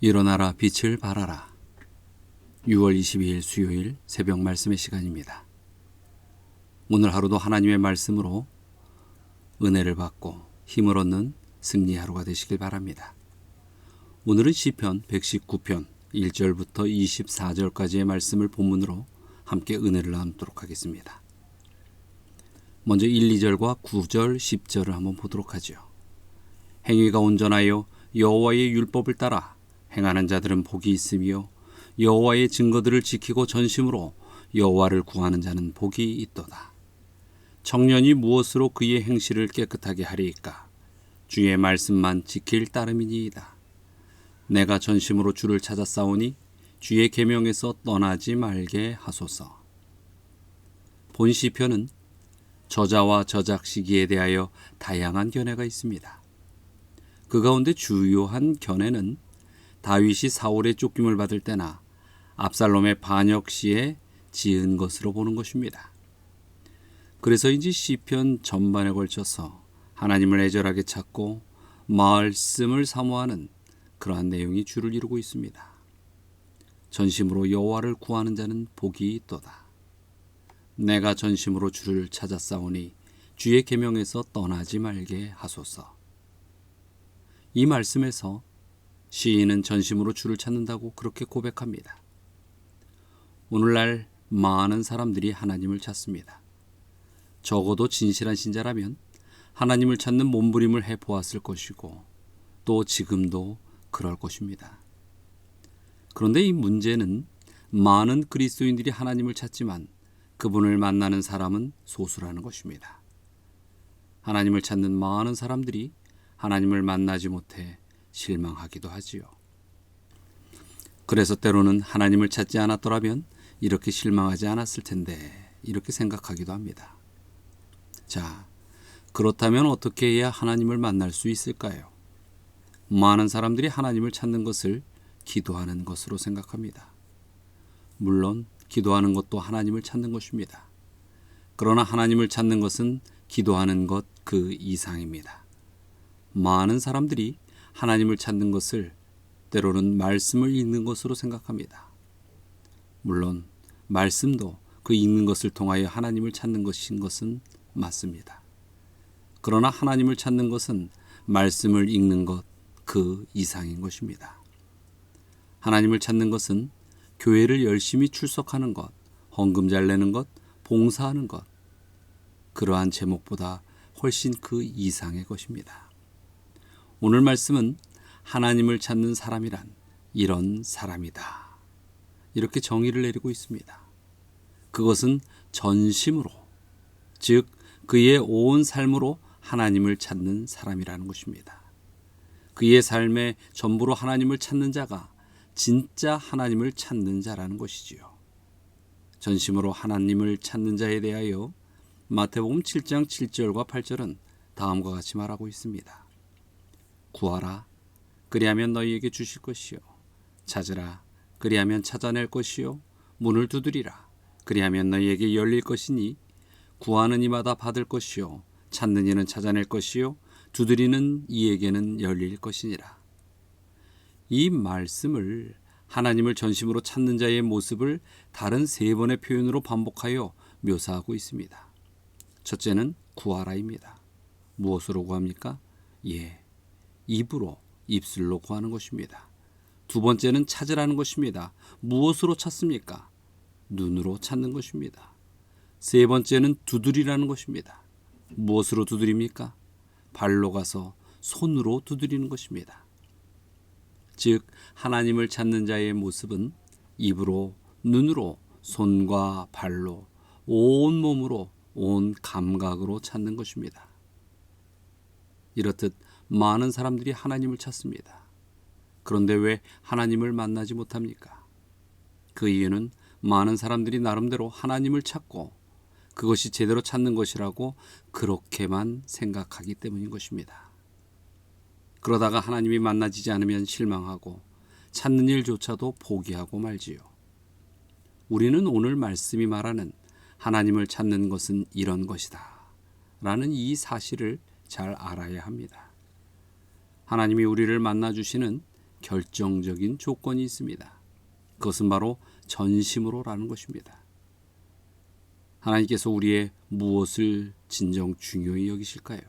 일어나라 빛을 발하라. 6월 22일 수요일 새벽 말씀의 시간입니다. 오늘 하루도 하나님의 말씀으로 은혜를 받고 힘을 얻는 승리 하루가 되시길 바랍니다. 오늘은 시편 119편 1절부터 24절까지의 말씀을 본문으로 함께 은혜를 나누도록 하겠습니다. 먼저 1, 2절과 9절, 10절을 한번 보도록 하죠. 행위가 온전하여 여호와의 율법을 따라 행하는 자들은 복이 있으며 여호와의 증거들을 지키고 전심으로 여호와를 구하는 자는 복이 있도다. 청년이 무엇으로 그의 행실을 깨끗하게 하리이까? 주의 말씀만 지킬 따름이니이다. 내가 전심으로 주를 찾아 싸우니 주의 계명에서 떠나지 말게 하소서. 본 시편은 저자와 저작 시기에 대하여 다양한 견해가 있습니다. 그 가운데 주요한 견해는 다윗이 사울의 쫓김을 받을 때나 압살롬의 반역 시에 지은 것으로 보는 것입니다. 그래서인지 시편 전반에 걸쳐서 하나님을 애절하게 찾고 말씀을 사모하는 그러한 내용이 주를 이루고 있습니다. 전심으로 여호와를 구하는 자는 복이 있도다. 내가 전심으로 주를 찾아 싸우니 주의 계명에서 떠나지 말게 하소서. 이 말씀에서 시인은 전심으로 주를 찾는다고 그렇게 고백합니다. 오늘날 많은 사람들이 하나님을 찾습니다. 적어도 진실한 신자라면 하나님을 찾는 몸부림을 해보았을 것이고 또 지금도 그럴 것입니다. 그런데 이 문제는 많은 그리스도인들이 하나님을 찾지만 그분을 만나는 사람은 소수라는 것입니다. 하나님을 찾는 많은 사람들이 하나님을 만나지 못해 실망하기도 하지요. 그래서 때로는 하나님을 찾지 않았더라면 이렇게 실망하지 않았을 텐데 이렇게 생각하기도 합니다. 자, 그렇다면 어떻게 해야 하나님을 만날 수 있을까요? 많은 사람들이 하나님을 찾는 것을 기도하는 것으로 생각합니다. 물론 기도하는 것도 하나님을 찾는 것입니다. 그러나 하나님을 찾는 것은 기도하는 것 그 이상입니다. 많은 사람들이 하나님을 찾는 것을 때로는 말씀을 읽는 것으로 생각합니다. 물론 말씀도 그 읽는 것을 통하여 하나님을 찾는 것인 것은 맞습니다. 그러나 하나님을 찾는 것은 말씀을 읽는 것 그 이상인 것입니다. 하나님을 찾는 것은 교회를 열심히 출석하는 것, 헌금 잘 내는 것, 봉사하는 것, 그러한 제목보다 훨씬 그 이상의 것입니다. 오늘 말씀은 하나님을 찾는 사람이란 이런 사람이다. 이렇게 정의를 내리고 있습니다. 그것은 전심으로, 즉 그의 온 삶으로 하나님을 찾는 사람이라는 것입니다. 그의 삶의 전부로 하나님을 찾는 자가 진짜 하나님을 찾는 자라는 것이지요. 전심으로 하나님을 찾는 자에 대하여 마태복음 7장 7절과 8절은 다음과 같이 말하고 있습니다. 구하라, 그리하면 너희에게 주실 것이요. 찾으라, 그리하면 찾아낼 것이요. 문을 두드리라, 그리하면 너희에게 열릴 것이니 구하는 이마다 받을 것이요. 찾는 이는 찾아낼 것이요. 두드리는 이에게는 열릴 것이니라. 이 말씀을 하나님을 전심으로 찾는 자의 모습을 다른 세 번의 표현으로 반복하여 묘사하고 있습니다. 첫째는 구하라입니다. 무엇으로 구합니까? 입으로, 입술로 구하는 것입니다. 두 번째는 찾으라는 것입니다. 무엇으로 찾습니까? 눈으로 찾는 것입니다. 세 번째는 두드리라는 것입니다. 무엇으로 두드립니까? 발로 가서 손으로 두드리는 것입니다. 즉 하나님을 찾는 자의 모습은 입으로, 눈으로, 손과 발로, 온 몸으로, 온 감각으로 찾는 것입니다. 이렇듯 많은 사람들이 하나님을 찾습니다. 그런데 왜 하나님을 만나지 못합니까? 그 이유는 많은 사람들이 나름대로 하나님을 찾고 그것이 제대로 찾는 것이라고 그렇게만 생각하기 때문인 것입니다. 그러다가 하나님이 만나지지 않으면 실망하고 찾는 일조차도 포기하고 말지요. 우리는 오늘 말씀이 말하는 하나님을 찾는 것은 이런 것이다 라는 이 사실을 잘 알아야 합니다. 하나님이 우리를 만나주시는 결정적인 조건이 있습니다. 그것은 바로 전심으로라는 것입니다. 하나님께서 우리의 무엇을 진정 중요히 여기실까요?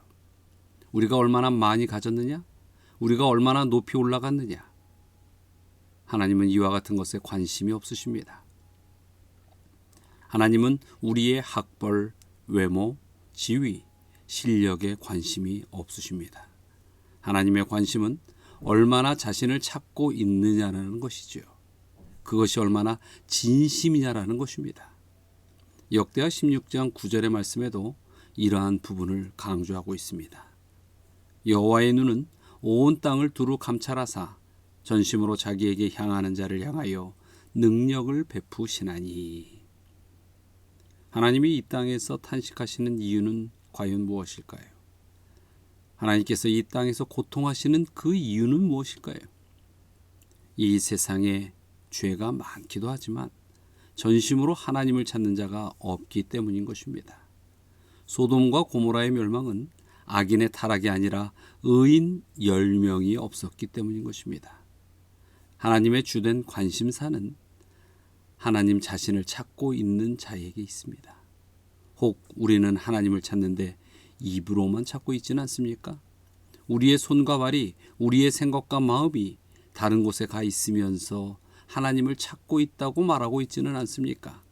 우리가 얼마나 많이 가졌느냐? 우리가 얼마나 높이 올라갔느냐? 하나님은 이와 같은 것에 관심이 없으십니다. 하나님은 우리의 학벌, 외모, 지위, 실력에 관심이 없으십니다. 하나님의 관심은 얼마나 자신을 찾고 있느냐라는 것이지요. 그것이 얼마나 진심이냐라는 것입니다. 역대하 16장 9절의 말씀에도 이러한 부분을 강조하고 있습니다. 여호와의 눈은 온 땅을 두루 감찰하사 전심으로 자기에게 향하는 자를 향하여 능력을 베푸시나니. 하나님이 이 땅에서 탄식하시는 이유는 과연 무엇일까요? 하나님께서 이 땅에서 고통하시는 그 이유는 무엇일까요? 이 세상에 죄가 많기도 하지만 전심으로 하나님을 찾는 자가 없기 때문인 것입니다. 소돔과 고모라의 멸망은 악인의 타락이 아니라 의인 10명이 없었기 때문인 것입니다. 하나님의 주된 관심사는 하나님 자신을 찾고 있는 자에게 있습니다. 혹 우리는 하나님을 찾는데 입으로만 찾고 있지는 않습니까? 우리의 손과 발이, 우리의 생각과 마음이 다른 곳에 가 있으면서 하나님을 찾고 있다고 말하고 있지는 않습니까?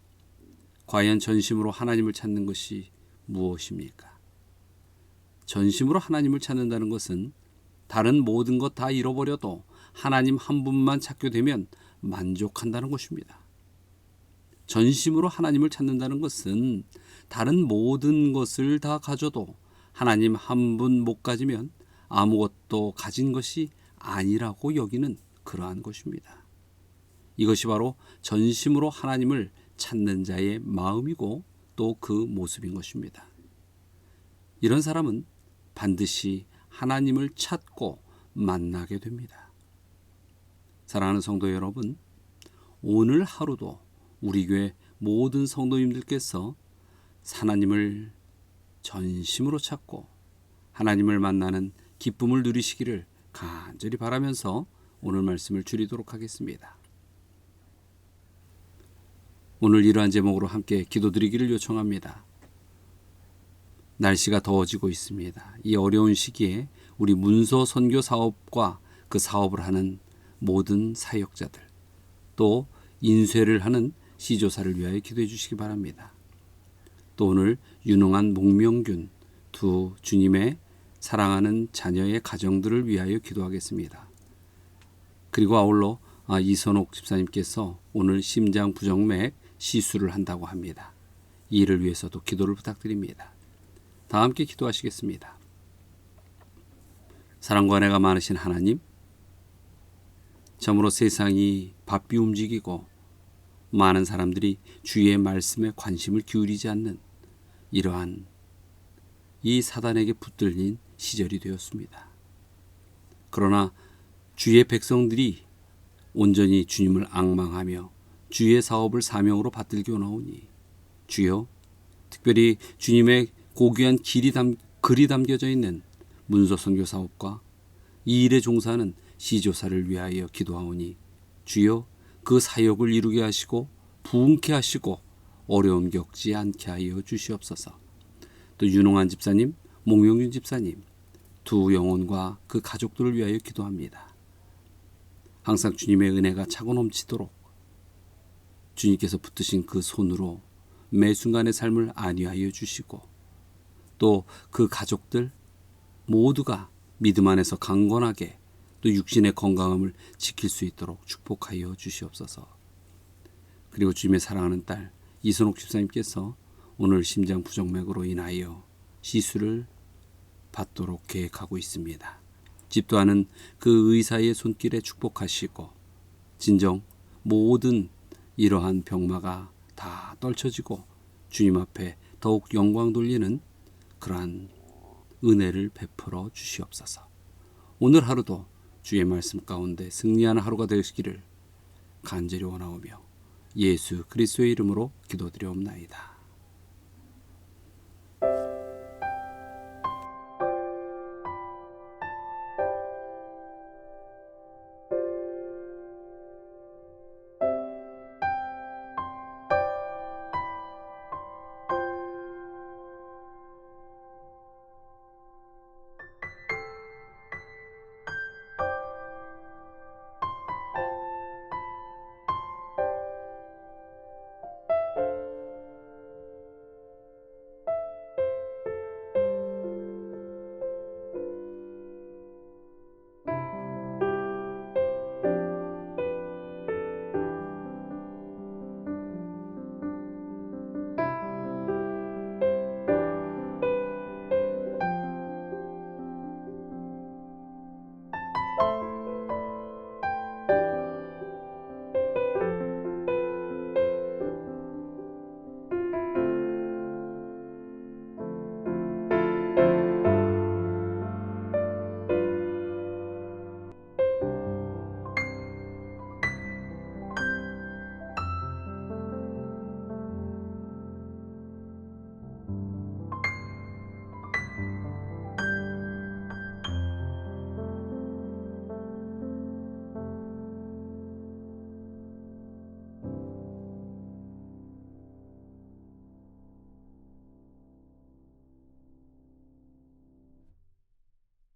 과연 전심으로 하나님을 찾는 것이 무엇입니까? 전심으로 하나님을 찾는다는 것은 다른 모든 것 다 잃어버려도 하나님 한 분만 찾게 되면 만족한다는 것입니다. 전심으로 하나님을 찾는다는 것은 다른 모든 것을 다 가져도 하나님 한 분 못 가지면 아무것도 가진 것이 아니라고 여기는 그러한 것입니다. 이것이 바로 전심으로 하나님을 찾는 자의 마음이고 또 그 모습인 것입니다. 이런 사람은 반드시 하나님을 찾고 만나게 됩니다. 사랑하는 성도 여러분, 오늘 하루도 우리 교회 모든 성도님들께서 하나님을 전심으로 찾고 하나님을 만나는 기쁨을 누리시기를 간절히 바라면서 오늘 말씀을 줄이도록 하겠습니다. 오늘 이러한 제목으로 함께 기도드리기를 요청합니다. 날씨가 더워지고 있습니다. 이 어려운 시기에 우리 문서 선교 사업과 그 사업을 하는 모든 사역자들, 또 인쇄를 하는 시조사를 위하여 기도해 주시기 바랍니다. 또 오늘 유능한 목명균 두 주님의 사랑하는 자녀의 가정들을 위하여 기도하겠습니다. 그리고 아울러 이선옥 집사님께서 오늘 심장 부정맥 시술을 한다고 합니다. 이 일을 위해서도 기도를 부탁드립니다. 다 함께 기도하시겠습니다. 사랑과 은혜가 많으신 하나님, 참으로 세상이 바삐 움직이고 많은 사람들이 주의 말씀에 관심을 기울이지 않는 이러한 이 사단에게 붙들린 시절이 되었습니다. 그러나 주의 백성들이 온전히 주님을 앙망하며 주의 사업을 사명으로 받들게 오나오니 주여, 특별히 주님의 고귀한 글이 담겨져 있는 문서 선교 사업과 이 일에 종사하는 시조사를 위하여 기도하오니 주여, 그 사역을 이루게 하시고 부흥케 하시고 어려움 겪지 않게 하여 주시옵소서. 또 유능한 집사님, 목명균 집사님 두 영혼과 그 가족들을 위하여 기도합니다. 항상 주님의 은혜가 차고 넘치도록 주님께서 붙드신 그 손으로 매 순간의 삶을 안위하여 주시고 또 그 가족들 모두가 믿음 안에서 강건하게 또 육신의 건강함을 지킬 수 있도록 축복하여 주시옵소서. 그리고 주님의 사랑하는 딸 이선옥 집사님께서 오늘 심장 부정맥으로 인하여 시술을 받도록 계획하고 있습니다. 집도하는 그 의사의 손길에 축복하시고 진정 모든 이러한 병마가 다 떨쳐지고 주님 앞에 더욱 영광 돌리는 그러한 은혜를 베풀어 주시옵소서. 오늘 하루도 주의 말씀 가운데 승리하는 하루가 되시기를 간절히 원하오며 예수 그리스도의 이름으로 기도드리옵나이다.